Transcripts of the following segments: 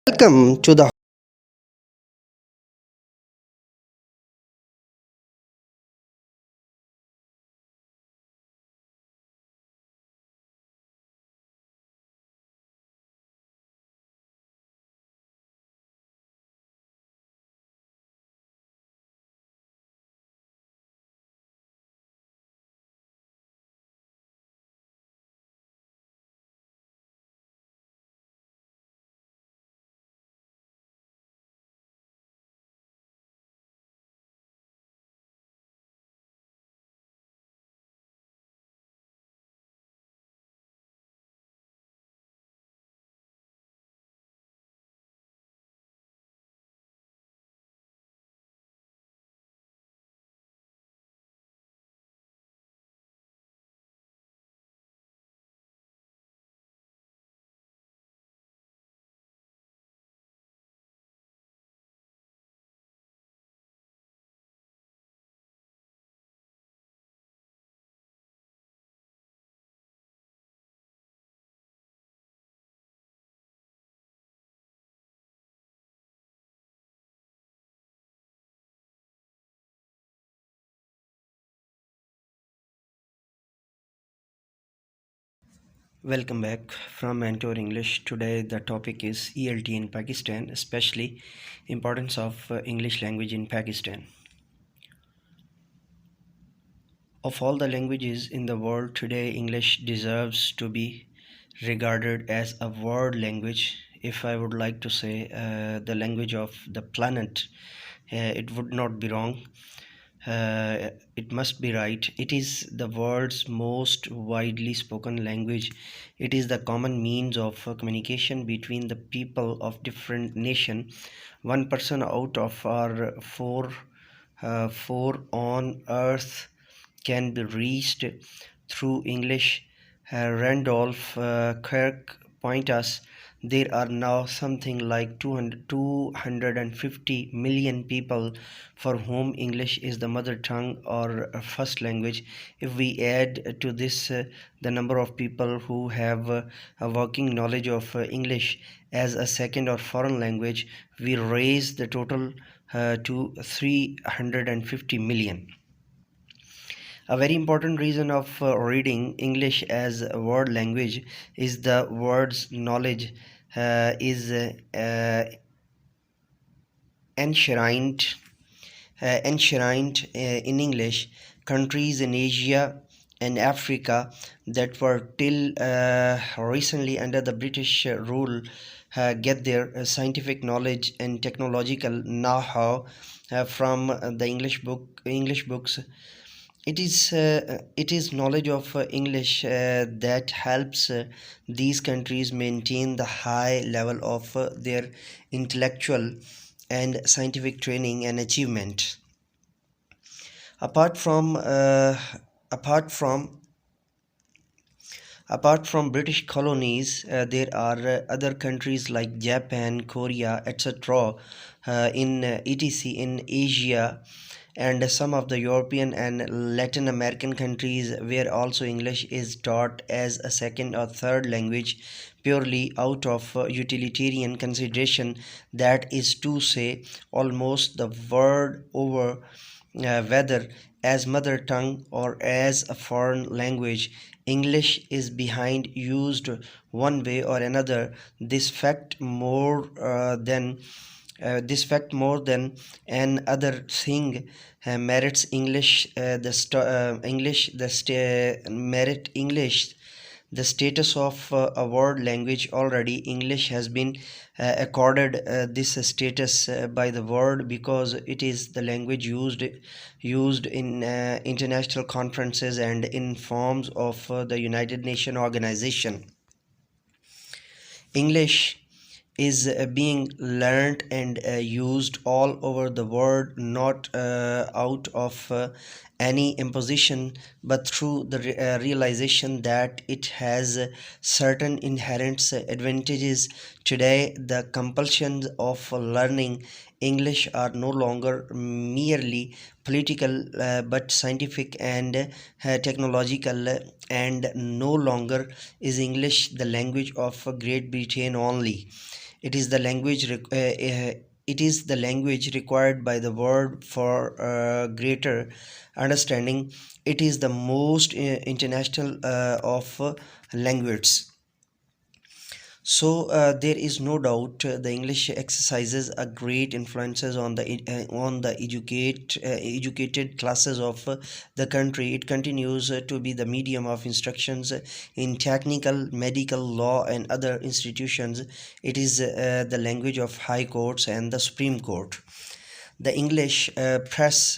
Welcome to the Welcome back from Mentor English. Today the topic is ELT in Pakistan, especially importance of English language in Pakistan. Of all the languages in the world today, English deserves to be regarded as a world language. If I would like to say the language of the planet, it would not be wrong. It must be right. It is the world's most widely spoken language. It is the common means of communication between the people of different nation. One person out of our four on earth can be reached through English. Randolph Kirk point us there are now something like 250 million people for whom English is the mother tongue or first language. If we add to this the number of people who have a working knowledge of English as a second or foreign language, we raise the total to 350 million. A very important reason of reading English as a word language is the word's knowledge is enshrined in English. Countries in Asia and Africa that were till recently under the British rule get their scientific knowledge and technological know-how from the English books. It is knowledge of English that helps these countries maintain the high level of their intellectual and scientific training and achievement. Apart from apart from apart from British colonies, there are other countries like Japan, Korea, etc. In etc. in Asia, and some of the European and Latin American countries where also English is taught as a second or third language purely out of utilitarian consideration, that is to say almost the word over whether as mother tongue or as a foreign language, English is behind used one way or another. This fact more than an other thing merits English merit English the status of a world language. Already English has been accorded this status by the world because it is the language used in international conferences and in forms of the United Nations organization. English is being learned and used all over the world, not out of any imposition, but through the realization that it has certain inherent advantages. Today, the compulsions of learning English are no longer merely political but scientific and technological, and no longer is English the language of Great Britain only. It is the it is the language required by the world for greater understanding. It is the most international of languages. So there is no doubt the English exercises a great influences on the educated classes of the country. It continues to be the medium of instructions in technical, medical, law, and other institutions. It is the language of high courts and the Supreme Court. The English press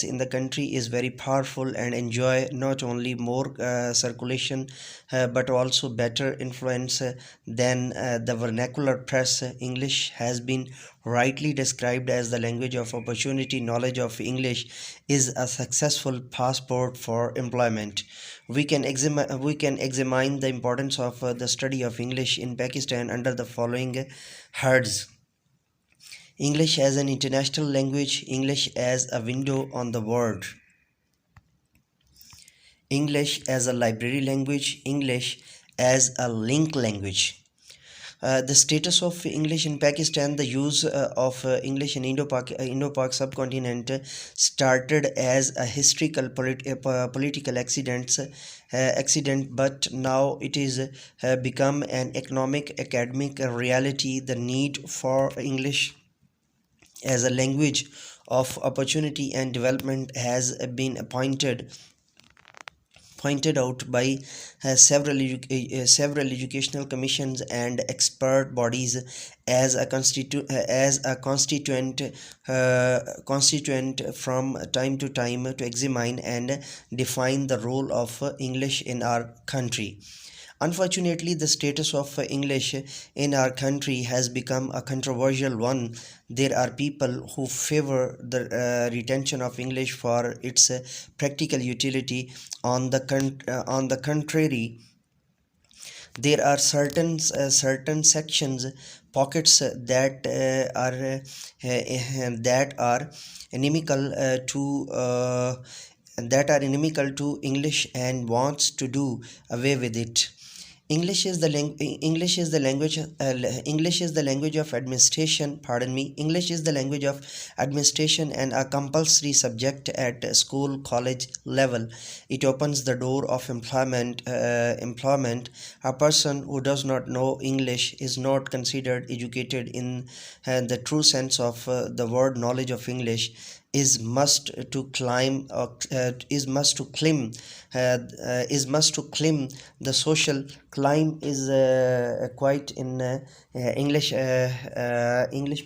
in the country is very powerful and enjoy not only more circulation but also better influence than the vernacular press. English has been rightly described as the language of opportunity. Knowledge of English is a successful passport for employment. We can examine the importance of the study of English in Pakistan under the following heads: English as an international language, English as a window on the world, English as a library language, English as a link language. The status of English in Pakistan, the use of English in Indo-Pak subcontinent started as a historical political accident, but now it is become an economic academic reality. The need for English as a language of opportunity and development has been pointed out by several educational commissions and expert bodies as a constituent from time to time to examine and define the role of English in our country. Unfortunately, the status of English in our country has become a controversial one. There are people who favor the retention of English for its practical utility. On the contrary, there are certain sections, pockets that are inimical to English and wants to do away with it. English is the language of administration. Pardon me. English is the language of administration and a compulsory subject at school college level. It opens the door of employment. A person who does not know English is not considered educated in the true sense of the word. Knowledge of English is must to climb is must to climb the social climb is quite in English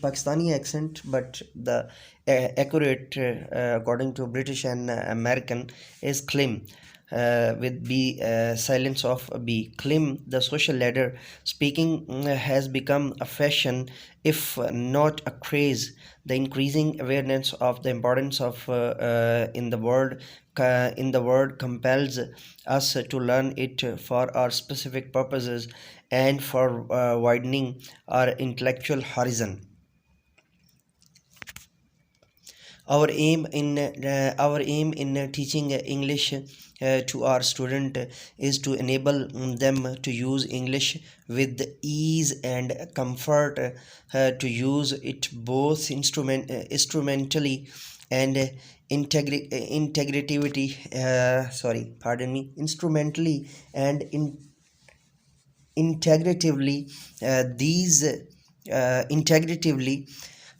Pakistani accent, but the accurate according to British and American is climb with B, silence of B. Climb the social ladder. Speaking has become a fashion, if not a craze. The increasing awareness of the importance of in the world compels us to learn it for our specific purposes and for widening our intellectual horizon. Our aim in teaching English to our student is to enable them to use English with ease and comfort, to use it both instrumentally and integrativity. Sorry, pardon me. Instrumentally and integratively. These integratively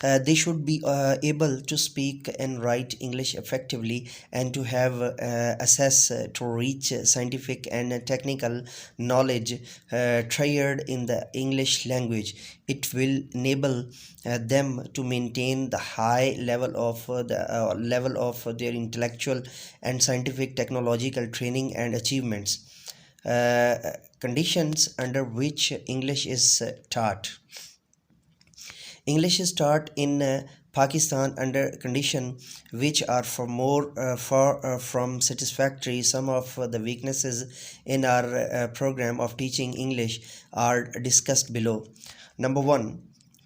They should be able to speak and write English effectively and to have access to reach scientific and technical knowledge tried in the English language. It will enable them to maintain the high level of their intellectual and scientific technological training and achievements. Conditions under which English is taught. English is taught in Pakistan under conditions which are far from satisfactory. Some of the weaknesses in our program of teaching English are discussed below. Number one,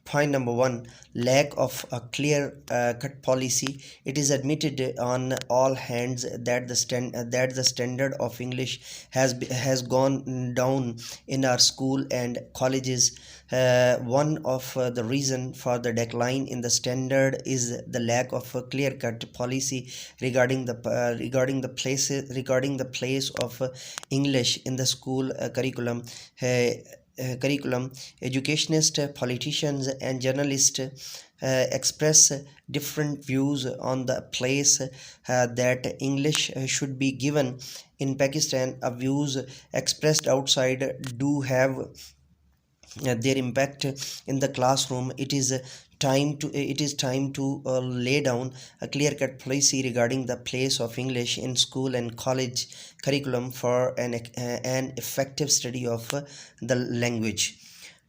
Point number one, lack of a clear cut policy. It is admitted on all hands that the standard of English has gone down in our school and colleges. One of the reason for the decline in the standard is the lack of a clear cut policy regarding the place of English in the school curriculum. Educationists, politicians, and journalists express different views on the place that English should be given in Pakistan. Views expressed outside do have their impact in the classroom. It is time to lay down a clear cut policy regarding the place of English in school and college curriculum for an effective study of the language.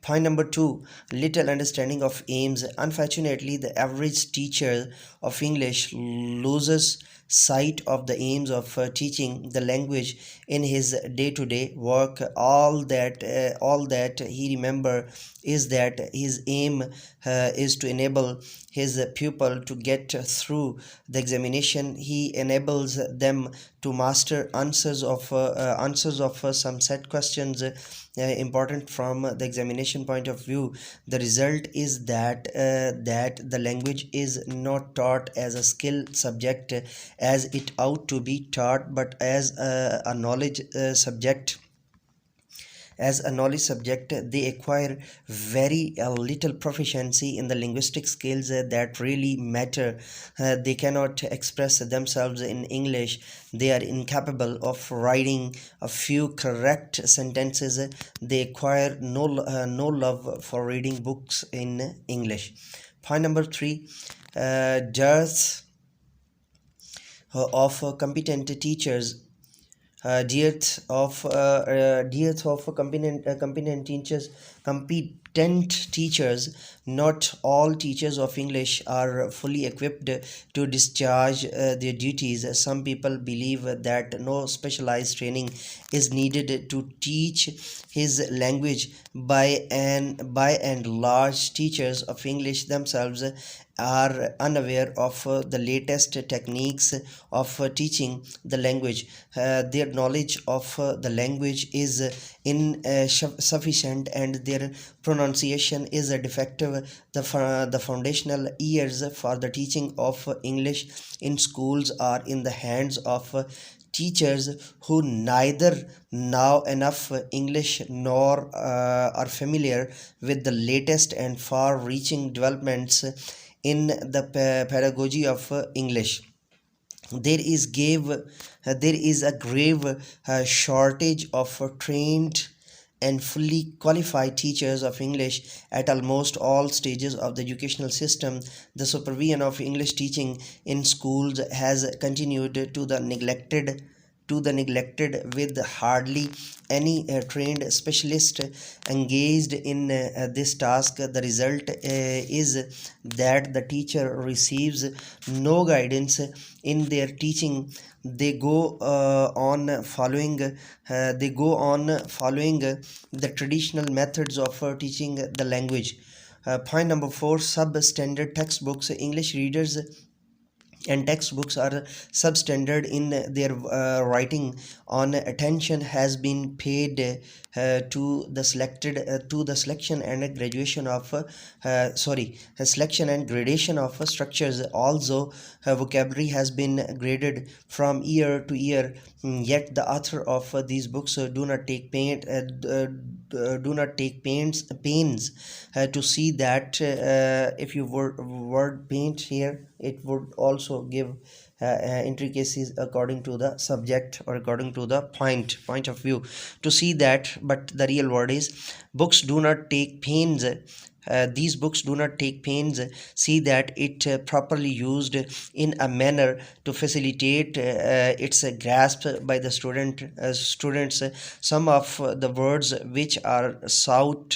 Point number two, little understanding of aims. Unfortunately, the average teacher of English loses sight of the aims of teaching the language in his day-to-day work. All that he remember is that his aim is to enable his pupil to get through the examination. He enables them to master answers of some set questions important from the examination point of view. The result is that the language is not taught as a skill subject as it ought to be taught, but as a knowledge subject. As a knowledge subject, they acquire very little proficiency in the linguistic skills that really matter. They cannot express themselves in English. They are incapable of writing a few correct sentences. They acquire no love for reading books in English. Point number three, dearth of competent teachers. Dearth of competent teachers. Not all teachers of English are fully equipped to discharge their duties. Some people believe that no specialized training is needed to teach his language. By and large, teachers of English themselves are unaware of the latest techniques of teaching the language. Their knowledge of the language is insufficient, and their pronunciation is defective. The foundational years for the teaching of English in schools are in the hands of teachers who neither know enough English nor are familiar with the latest and far-reaching developments in the pedagogy of English. There is a grave shortage of trained and fully qualified teachers of English at almost all stages of the educational system. The supervision of English teaching in schools has continued to the neglected with hardly any trained specialist engaged in this task. The result is that the teacher receives no guidance in their teaching. They go on following the traditional methods of teaching the language. Point number four, substandard textbooks. English readers and textbooks are substandard in their writing. On attention has been paid to the selection and graduation of selection and gradation of structures. Also, vocabulary has been graded from year to year. Yet the author of these books do not take pains to see that if you word paint here, it would also give intricacies according to the subject or according to the point of view to see that. But the real word is books do not take pains. These books do not take pains see that it properly used in a manner to facilitate its grasp by the students. Some of the words which are sought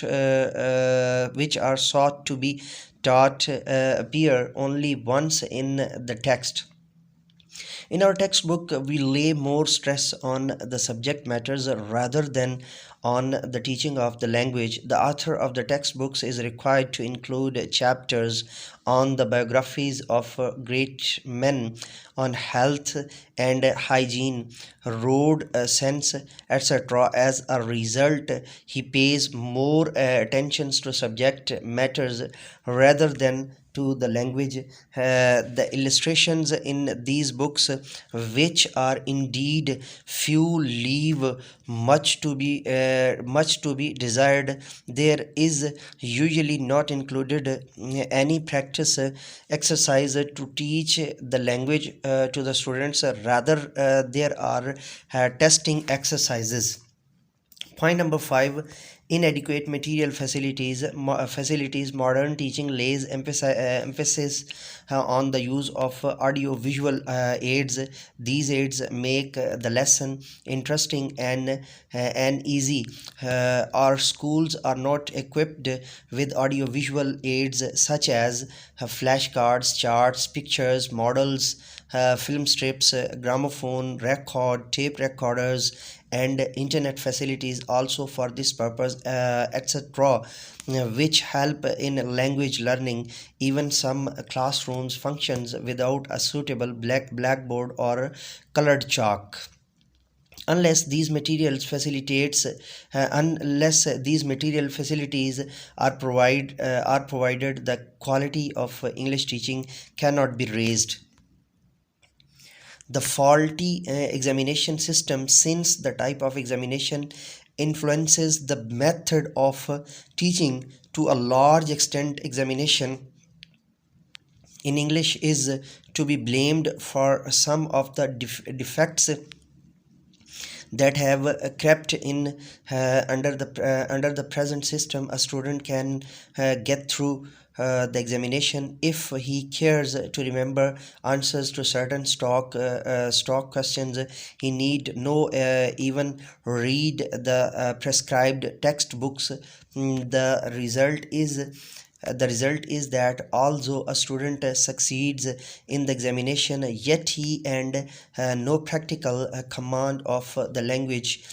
to be taught appear only once in the text. In our textbook, we lay more stress on the subject matters rather than on the teaching of the language. The author of the textbooks is required to include chapters on the biographies of great men, on health and hygiene, road sense, etc. As a result, he pays more attention to subject matters rather than to the language. The illustrations in these books, which are indeed few, leave much to be desired. There is usually not included any practice exercise to teach the language to the students. Rather, there are testing exercises. Point number 5, inadequate material facilities. Modern teaching lays emphasis on the use of audio-visual aids. These aids make the lesson interesting and easy. Our schools are not equipped with audio-visual aids such as flashcards, charts, pictures, models, film strips, gramophone, record, tape recorders, and internet facilities also for this purpose, etc., which help in language learning. Even some classrooms functions without a suitable blackboard or colored chalk. Unless these material facilities are provided, the quality of English teaching cannot be raised. The faulty examination system, since the type of examination influences the method of teaching to a large extent. Examination in English is to be blamed for some of the defects that have crept in under the present system. A student can get through the examination if he cares to remember answers to certain stock questions. He need no even read the prescribed textbooks. The result is that although a student succeeds in the examination, yet he and no practical command of the language.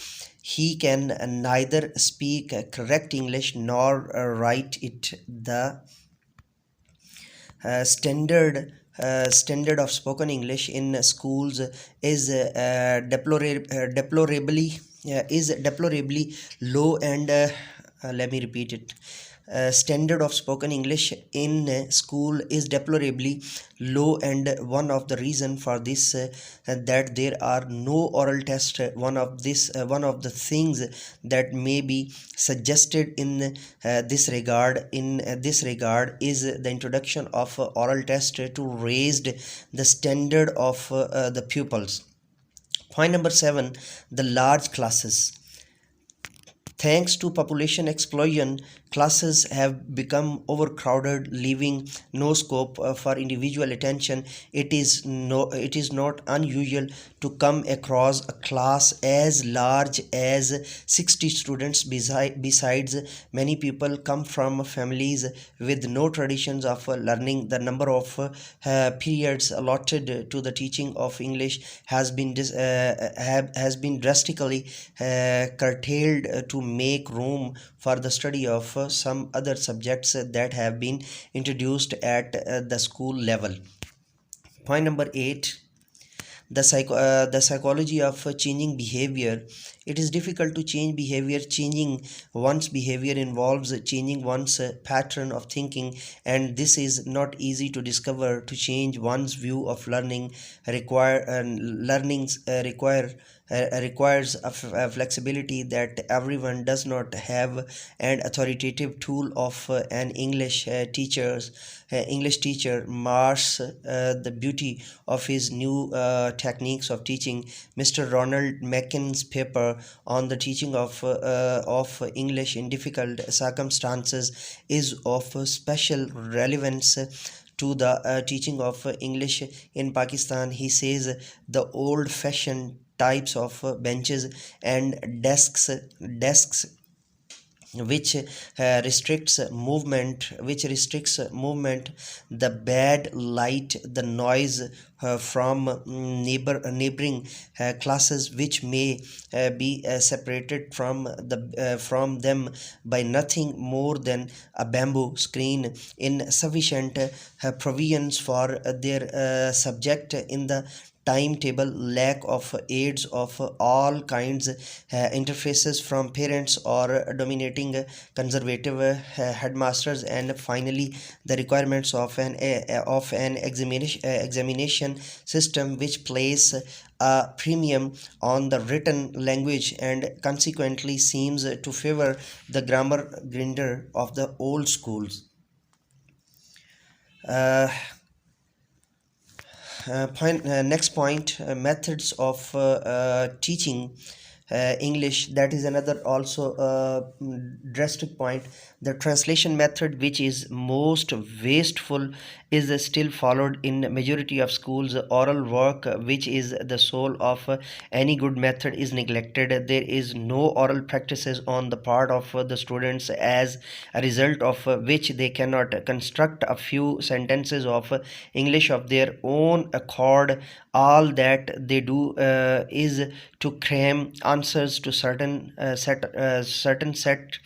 He can neither speak correct English nor write it. The standard of spoken English in schools is deplorably low and let me repeat it. Standard of spoken English in school is deplorably low, and one of the reason for this that there are no oral tests. One of the things that may be suggested in this regard is the introduction of oral test to raise the standard of the pupils. Point number 7, the large classes. Thanks to population explosion, classes have become overcrowded, leaving no scope for individual attention. It is not unusual to come across a class as large as 60 students. Besides, many people come from families with no traditions of learning. The number of periods allotted to the teaching of English has been drastically curtailed to make room for the study of some other subjects that have been introduced at the school level. Point number 8, the psychology of changing behavior. It is difficult to change behavior. Changing one's behavior involves changing one's pattern of thinking, and this is not easy to discover. To change one's view of learning requires a flexibility that everyone does not have. An authoritative tool of an English teacher marks the beauty of his new techniques of teaching. Mr. Ronald Mackin's paper on the teaching of English in difficult circumstances is of special relevance to the teaching of English in Pakistan. He says the old-fashioned types of benches and desks which restricts movement, the bad light, the noise from neighboring classes, which may be separated from them by nothing more than a bamboo screen, insufficient provisions for their subject in the timetable, lack of aids of all kinds, interfaces from parents or dominating conservative headmasters, and finally the requirements of an examination system which place a premium on the written language and consequently seems to favor the grammar grinder of the old schools. uh, Next point, methods of teaching English. That is another also drastic point. The translation method, which is most wasteful, is still followed in majority of schools. Oral work, which is the soul of any good method, is neglected. There is no oral practices on the part of the students, as a result of which they cannot construct a few sentences of English of their own accord. All that they do is to cram answers to certain set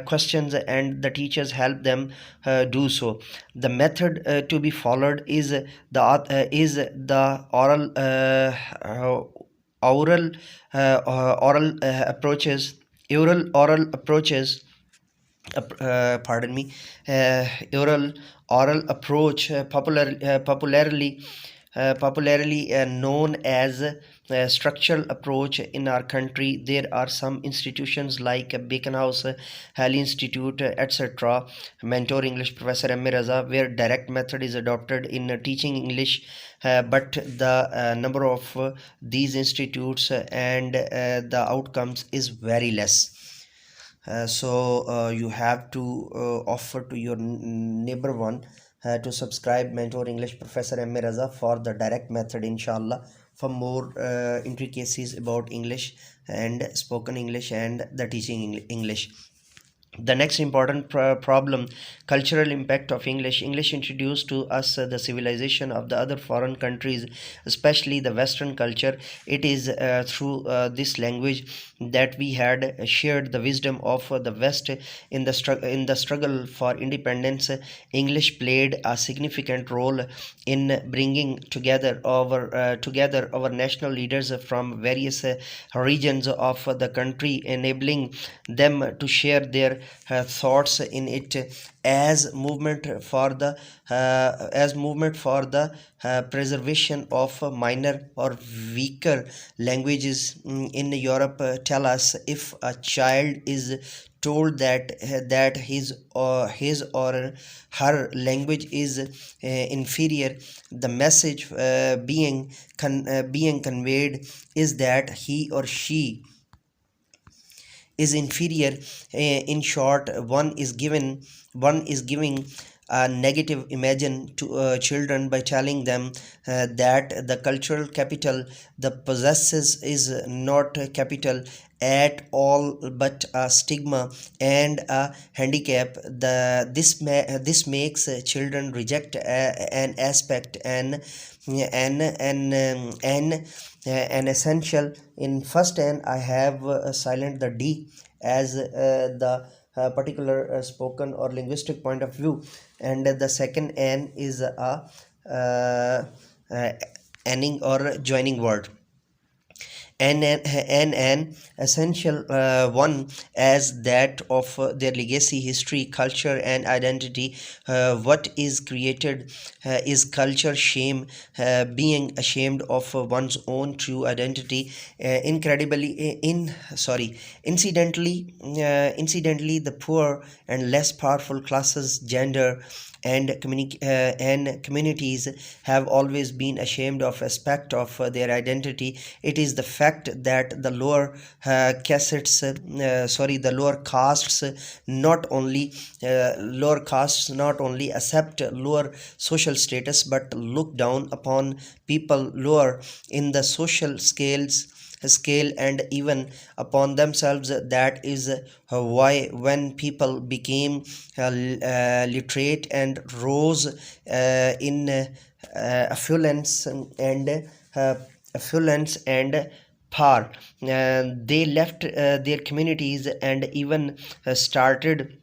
questions, and the teachers help them do so. The method to be followed is the oral oral approaches oral approaches pardon me oral approach, popularly known as structural approach in our country. There are some institutions like Bacon House, Halley Institute, etc., Mentor English Professor MA-Raza, where direct method is adopted in teaching English, but the number of these institutes and the outcomes is very less. So you have to offer to your neighbor one to subscribe Mentor English Professor MA-Raza for the direct method, inshallah, for more intricacies about English and spoken English and the teaching English. The next important problem, cultural impact of English introduced to us the civilization of the other foreign countries, especially the Western culture. It is through this language that we had shared the wisdom of the West in the struggle for independence. English played a significant role in bringing together our national leaders from various regions of the country, enabling them to share their thoughts in it, as movement for the preservation of minor or weaker languages in Europe. Tell us, if a child is told that his or her language is inferior, the message being conveyed is that he or she is inferior. In short, one is giving a negative imagine to children by telling them that the cultural capital the possesses is not capital at all, but a stigma and a handicap. This makes children reject an aspect and essential. In first n, I have silent the d as the particular spoken or linguistic point of view, and the second n is a uh, ending or joining word, and an essential one as that of their legacy, history, culture, and identity. What is created is culture. Shame, being ashamed of one's own true identity. Incredibly, in sorry, incidentally, the poor and less powerful classes, gender, and communities have always been ashamed of aspect of their identity. It is the fact that the lower castes not only accept lower social status but look down upon people lower in the social scales. scale and even upon themselves. That is why when people became literate and rose in affluence uh, affluence and power, they left their communities and even started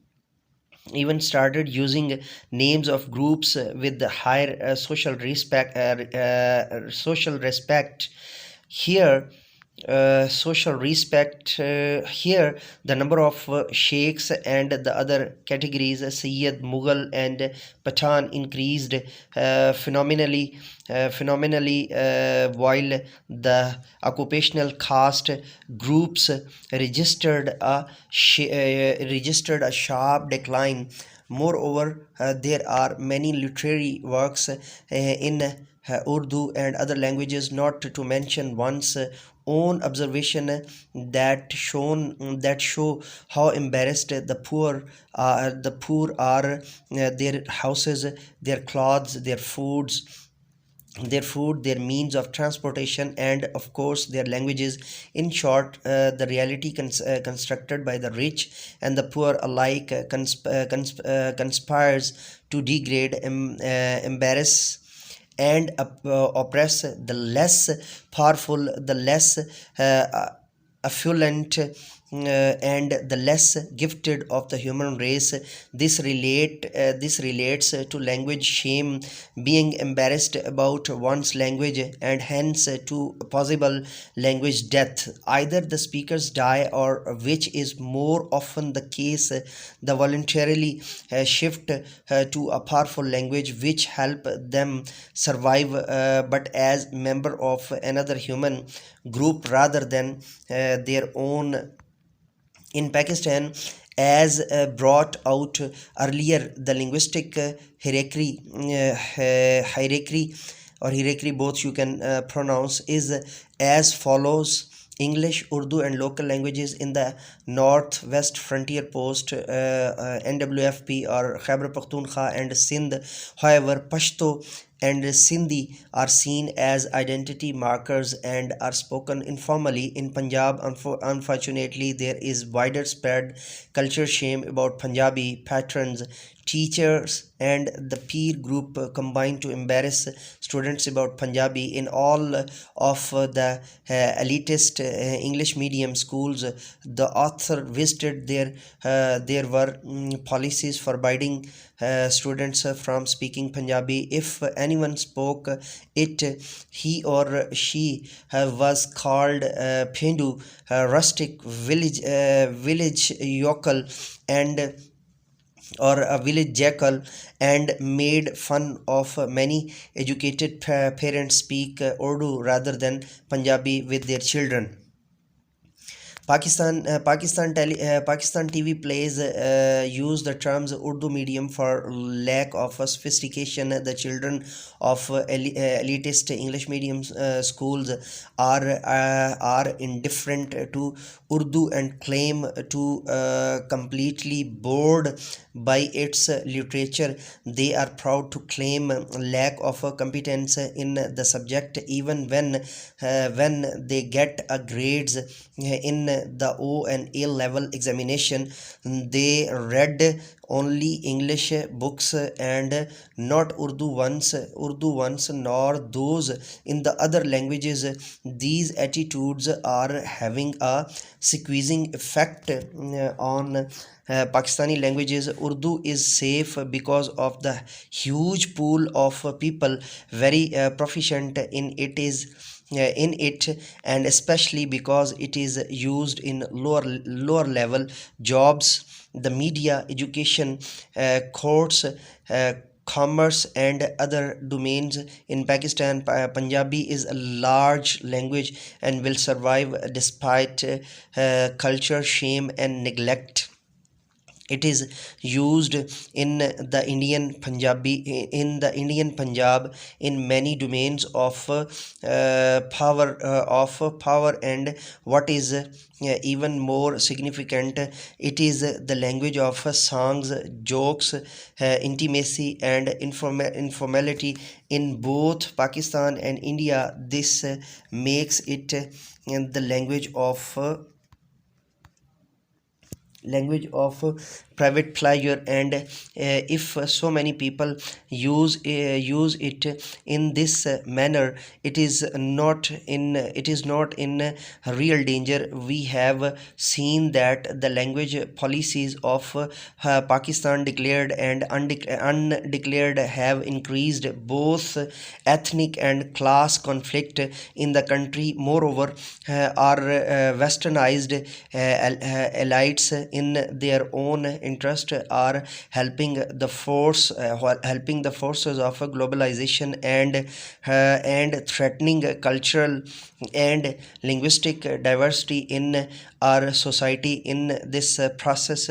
using names of groups with the higher social respect. Here social respect here the number of sheikhs and the other categories, Sayyid, Mughal and Pathan, increased while the occupational caste groups registered a sharp decline. Moreover, there are many literary works in Urdu and other languages, not to mention one's own observation, that show how embarrassed the poor are, their houses, their clothes, their food, their means of transportation, and of course their languages. In short, the reality constructed by the rich and the poor alike conspires to degrade, embarrass, and oppress the less powerful, the less affluent, and the less gifted of the human race. This relates to language shame, being embarrassed about one's language, and hence to possible language death. Either the speakers die, or which is more often the case, the voluntarily shift to a powerful language which help them survive, but as member of another human group rather than their own. In Pakistan, as brought out earlier, the linguistic hierarchy or hierarchy, both you can pronounce, is as follows: English, Urdu, and local languages in the northwest frontier post, NWFP or Khyber Pakhtunkhwa and Sindh. However, Pashto and Sindhi are seen as identity markers and are spoken informally. In Punjab, unfortunately, there is widespread culture shame about Punjabi patrons, teachers, and the peer group combined to embarrass students about Punjabi. In all of the elitist English medium schools the author visited, there were policies forbidding students from speaking Punjabi. If anyone spoke it, he or she was called Phendu, rustic, village yokel, and or a village jackal, and made fun of. Many educated parents speak Urdu rather than Punjabi with their children. Pakistan TV plays use the terms Urdu medium for lack of sophistication. The children of elitist English medium schools are indifferent to Urdu and claim to completely bored by its literature. They are proud to claim lack of competence in the subject, even when they get a grades in the O and A level examination. They read only English books and not Urdu ones, nor those in the other languages. These attitudes are having a squeezing effect on Pakistani languages. Urdu is safe because of the huge pool of people very proficient in it, and especially because it is used in lower level jobs, the media, education, courts, commerce, and other domains. In Pakistan, Punjabi is a large language and will survive despite culture shame and neglect. It is used in the Indian Punjab in many domains of power, and what is even more significant, it is the language of songs, jokes, intimacy, and informality in both Pakistan and India. This makes it the language of private pleasure, and if so many people use it in this manner, it is not in real danger. We have seen that the language policies of Pakistan, declared and undeclared, have increased both ethnic and class conflict in the country. Moreover, our westernized elites in their own interest are helping the forces of globalization, and threatening cultural and linguistic diversity in our society. In this process,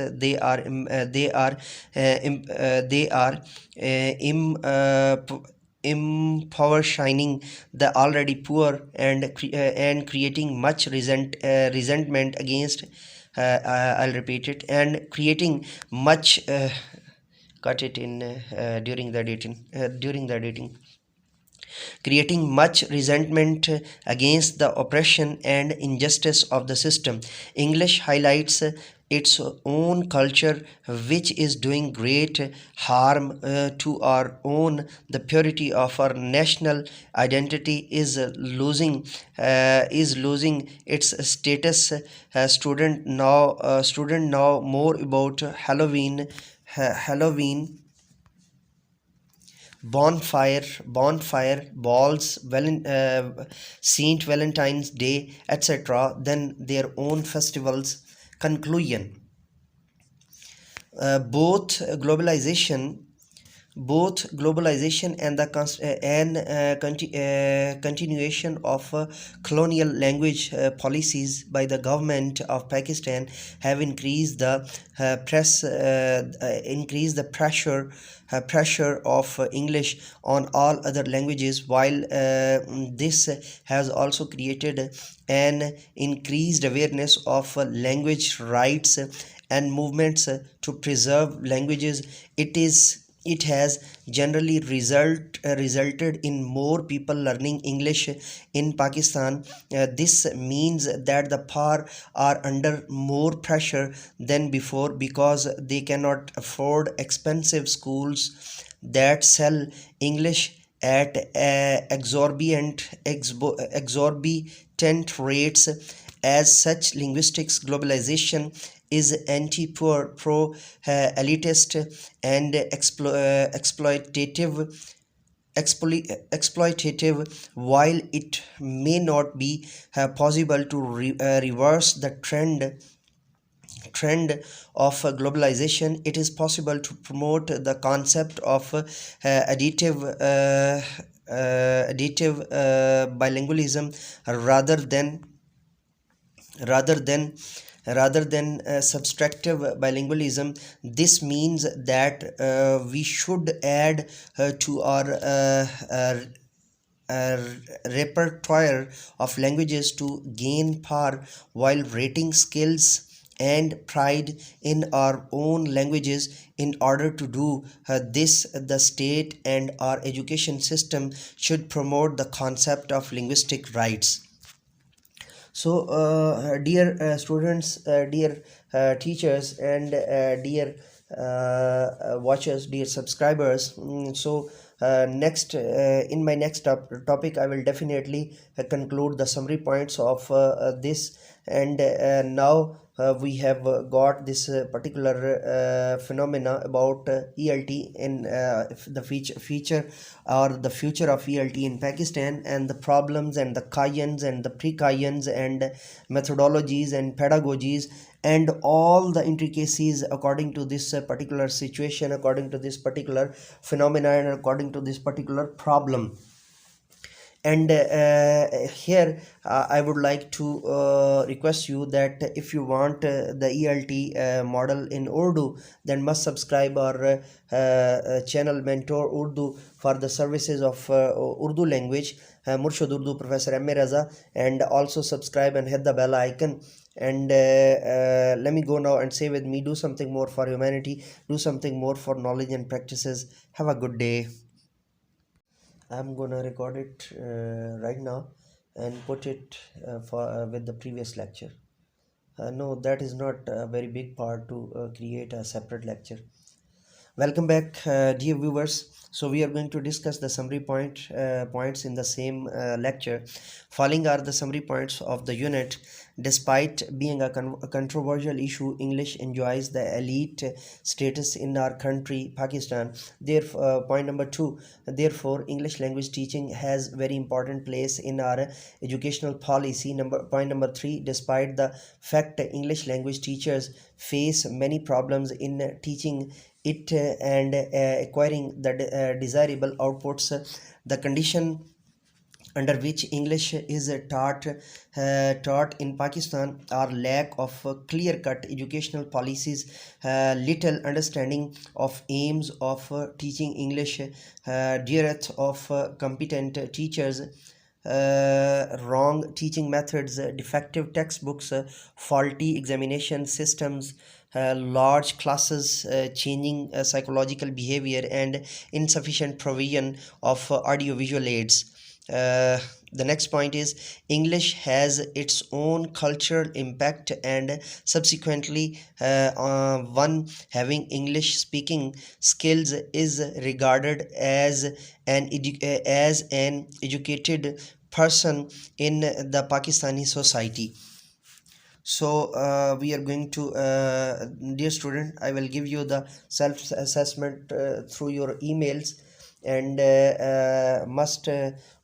impoverishing the already poor, and creating much resentment against, I'll repeat it, and creating much cut it in during the dating, creating much resentment against the oppression and injustice of the system. English highlights its own culture, which is doing great harm to our own. The purity of our national identity is losing its status. Student now more about Halloween, bonfire balls, Saint Valentine's Day, etc., than their own festivals. Conclusion: uh, both globalization both globalization and the continuation of colonial language policies by the government of Pakistan have increased the pressure of English on all other languages, while this has also created an increased awareness of language rights and movements to preserve languages. It has generally resulted in more people learning English in Pakistan. This means that the poor are under more pressure than before, because they cannot afford expensive schools that sell English at exorbitant rates. As such, linguistics globalization is anti-poor, pro-elitist, and exploitative. While it may not be possible to reverse the trend of globalization, it is possible to promote the concept of additive bilingualism rather than subtractive bilingualism. This means that we should add to our uh, repertoire of languages to gain power, while rating skills and pride in our own languages. In order to do this, the state and our education system should promote the concept of linguistic rights. So, dear students, dear teachers, and dear watchers, dear subscribers. So, next in my next topic, I will definitely conclude the summary points of this. And now we have got this particular phenomena about ELT in the feature or the future of ELT in Pakistan, and the problems and the kayans and the pre-kayans and methodologies and pedagogies, and all the intricacies according to this particular situation, according to this particular phenomena, and according to this particular problem. And here I would like to request you that if you want the ELT model in Urdu, then must subscribe our channel Mentor Urdu for the services of Urdu language, Murshid Urdu Professor MA-Raza, and also subscribe and hit the bell icon. And let me go now and say with me, do something more for humanity, do something more for knowledge and practices. Have a good day. I'm gonna record it right now and put it for with the previous lecture. No, that is not a very big part to create a separate lecture. Welcome back, dear viewers. So we are going to discuss the points in the same lecture. Following are the summary points of the unit. Despite being a controversial issue, English enjoys the elite status in our country, Pakistan. Therefore, point number two. Therefore, English language teaching has very important place in our educational policy. Point number three. Despite the fact English language teachers face many problems in teaching it and acquiring the desirable outputs, the condition under which English is taught in Pakistan are lack of clear-cut educational policies, little understanding of aims of teaching English, dearth of competent teachers, wrong teaching methods, defective textbooks, faulty examination systems, large classes, changing psychological behavior, and insufficient provision of audiovisual aids. Uh, the next point is English has its own cultural impact, and subsequently, one having English speaking skills is regarded as as an educated person in the Pakistani society. So we are going to dear student, I will give you the self assessment through your emails, and must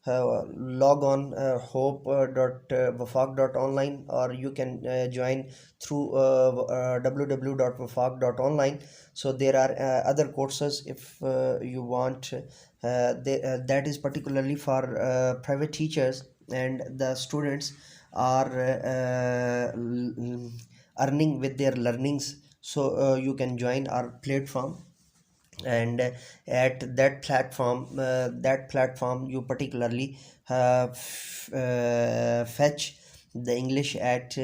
log on hope.wafaq.online, or you can join through www.wafaq.online. So there are other courses if you want, that is particularly for private teachers, and the students are earning with their learnings. So you can join our platform, and at that platform you particularly fetch the English at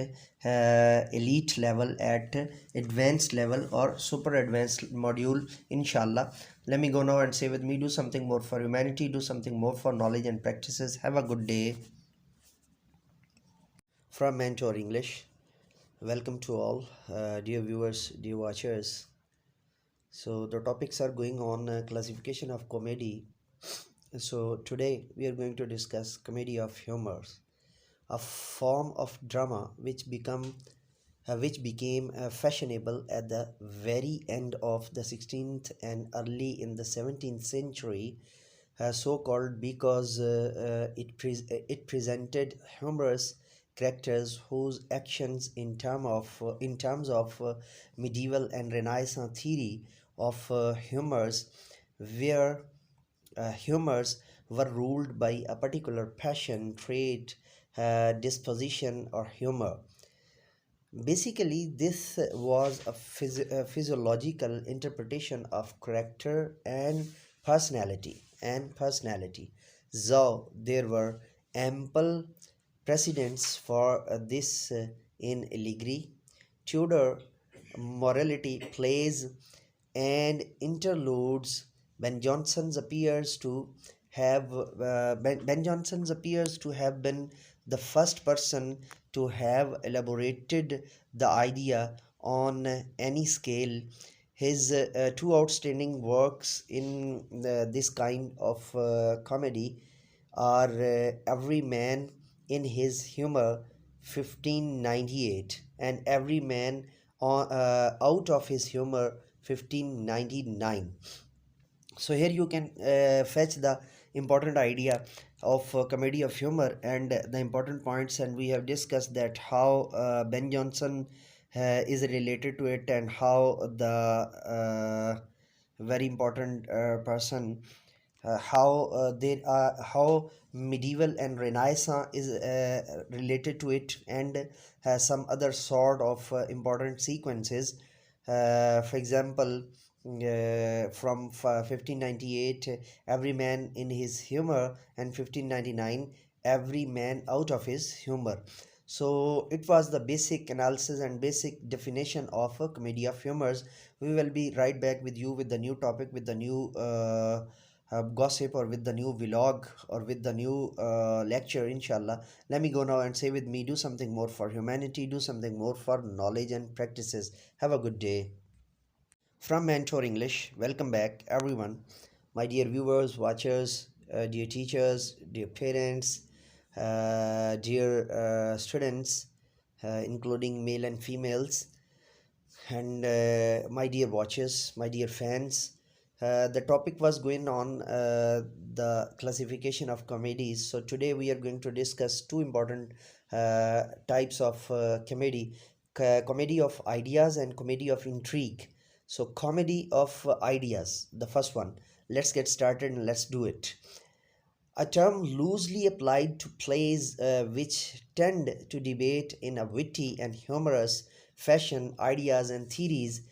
elite level, at advanced level, or super advanced module, inshallah. Let me go now and say with me, do something more for humanity, do something more for knowledge and practices. Have a good day. From Mentor English, welcome to all, dear viewers, dear watchers. So the topics are going on classification of comedy. So today we are going to discuss comedy of humor, a form of drama which became fashionable at the very end of the 16th and early in the 17th century, so called because it presented humorous characters whose actions in terms of medieval and Renaissance theory of where humors were ruled by a particular passion, trait, disposition, or humor. Basically, this was a physiological interpretation of character and personality. So there were ample precedents for this in Allegri, Tudor morality plays, and interludes. Ben Johnson's appears to have been the first person to have elaborated the idea on any scale. His two outstanding works in this kind of comedy are Every Man in His Humor 1598 and Every Man Out of His Humor 1599. So here you can fetch the important idea of comedy of humor and the important points, and we have discussed that how Ben Jonson is related to it, and how the very important person how medieval and Renaissance is related to it, and some other sort of important sequences. For example, from 1598, every man in his humor, and 1599, every man out of his humor. So it was the basic analysis and basic definition of a comedy of humors. We will be right back with you with the new topic, with the new gossip, or with the new vlog, or with the new lecture, inshallah. Let me go now and say with me: do something more for humanity, do something more for knowledge and practices. Have a good day. From Mentor English, welcome back everyone, my dear viewers, watchers, dear teachers, dear parents, dear students, including male and females, and my dear watchers, my dear fans. The topic was going on the classification of comedies. So today we are going to discuss two important types of comedy: comedy of ideas and comedy of intrigue. So comedy of ideas, the first one. Let's get started and let's do it. A term loosely applied to plays which tend to debate in a witty and humorous fashion ideas and theories.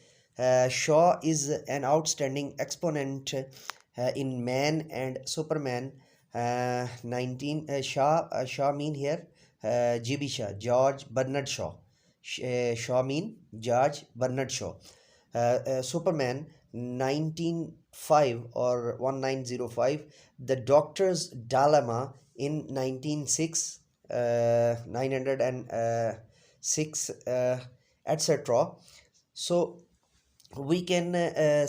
Shaw is an outstanding exponent in Man and Superman. 19 Shaw mean here GB Shaw, George Bernard Shaw. Shaw mean George Bernard Shaw. Superman 1905 or 1905, The Doctor's Dilemma in 196, 906, etc. So we can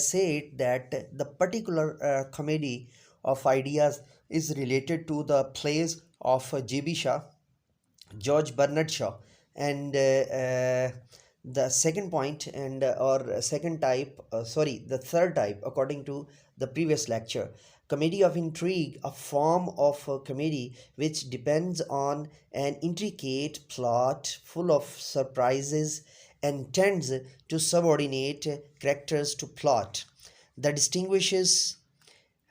say it that the particular comedy of ideas is related to the plays of J.B. Shaw, George Bernard Shaw, and the second point, and or second type, sorry, the third type, according to the previous lecture, comedy of intrigue, a form of comedy which depends on an intricate plot full of surprises and tends to subordinate characters to plot. The distinguishes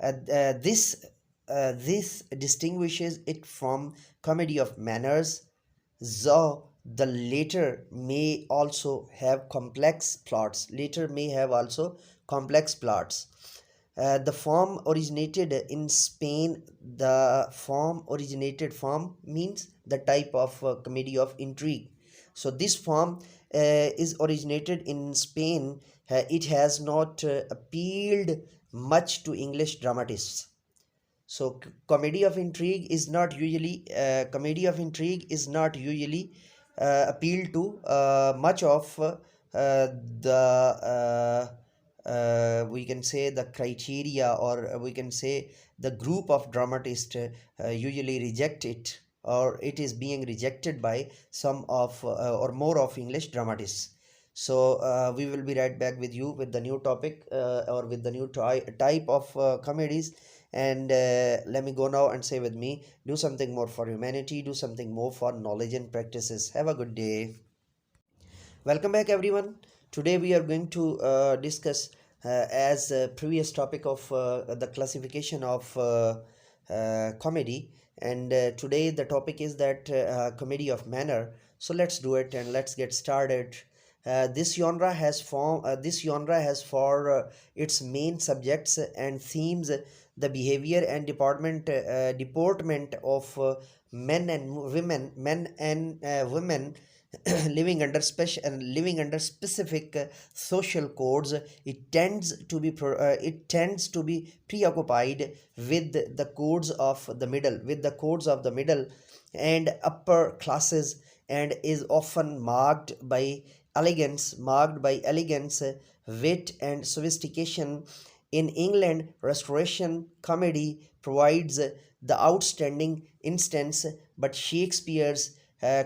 this This distinguishes it from comedy of manners, though the later may also have complex plots. Later may have also complex plots. The form originated in Spain. The form means the type of comedy of intrigue. So this form is originated in Spain. It has not appealed much to English dramatists. So comedy of intrigue is not usually appeal to much of the we can say the criteria, or we can say the group of dramatists usually reject it, or it is being rejected by some of or more of English dramatists. So we will be right back with you with the new topic, or with the new type of comedies. And let me go now and say with me: do something more for humanity, do something more for knowledge and practices. Have a good day. Welcome back everyone. Today we are going to discuss as previous topic of the classification of comedy, and today the topic is that comedy of manner. So let's do it and let's get started. This genre has for its main subjects and themes the behavior and deportment of men and women living under specific social codes. It tends to be preoccupied with the codes of the middle and upper classes, and is often marked by elegance, wit, and sophistication. In England, Restoration comedy provides the outstanding instance, but Shakespeare's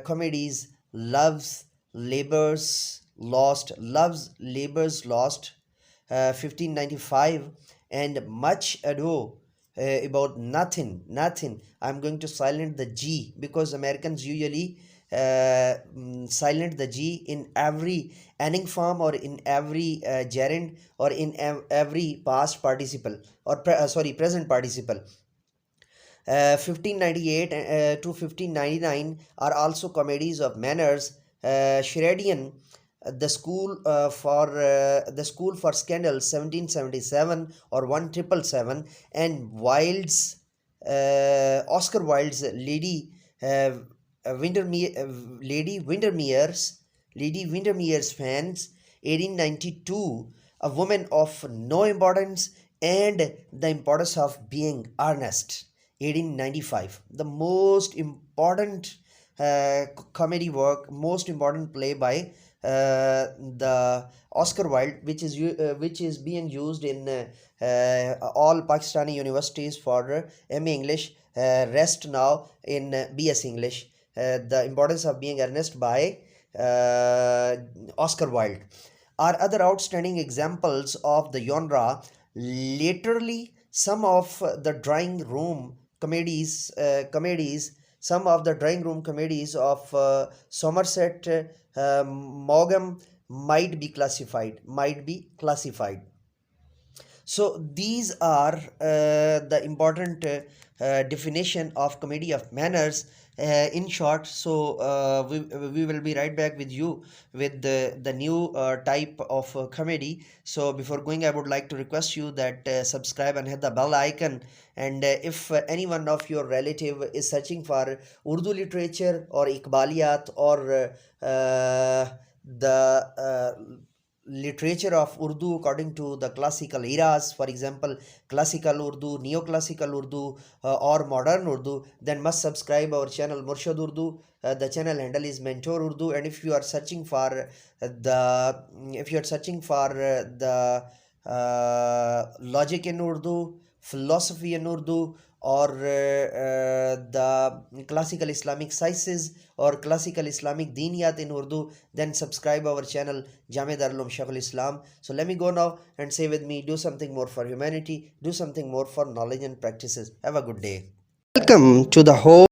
comedies Love's Labour's Lost, 1595, and Much Ado About Nothing. I'm going to silent the G because Americans usually silent the G in every ending form or in every gerund or in every past participle or present participle. 1598 to 1599 are also comedies of manners. Sheridan, the school for scandal 1777 or 1777, and Oscar Wilde's Windermere, Lady Windermere's fans 1892, a woman of no importance and the importance of being earnest 1895, the most important comedy work, most important play by the Oscar Wilde, which is being used in all Pakistani universities for MA English, rest now in BS English. The importance of being earnest by Oscar Wilde are other outstanding examples of the genre. Laterally, some of the drawing room some of the drawing room comedies of Somerset Maugham might be classified. So these are the important definition of comedy of manners in short. So we will be right back with you with the new type of comedy. So before going, I would like to request you that subscribe and hit the bell icon. And if any one of your relative is searching for Urdu literature or Iqbaliyat or the literature of Urdu according to the classical eras, for example, classical Urdu, neoclassical Urdu, or modern Urdu, then must subscribe our channel Murshad Urdu. The channel handle is Mentor Urdu, and if you are searching for the logic in Urdu, philosophy in Urdu, or the classical Islamic sciences or classical Islamic diniyat in Urdu, then subscribe our channel Jame Darul Shaykhul Islam. So let me go now and say with me, do something more for humanity, do something more for knowledge and practices. Have a good day. Welcome to the whole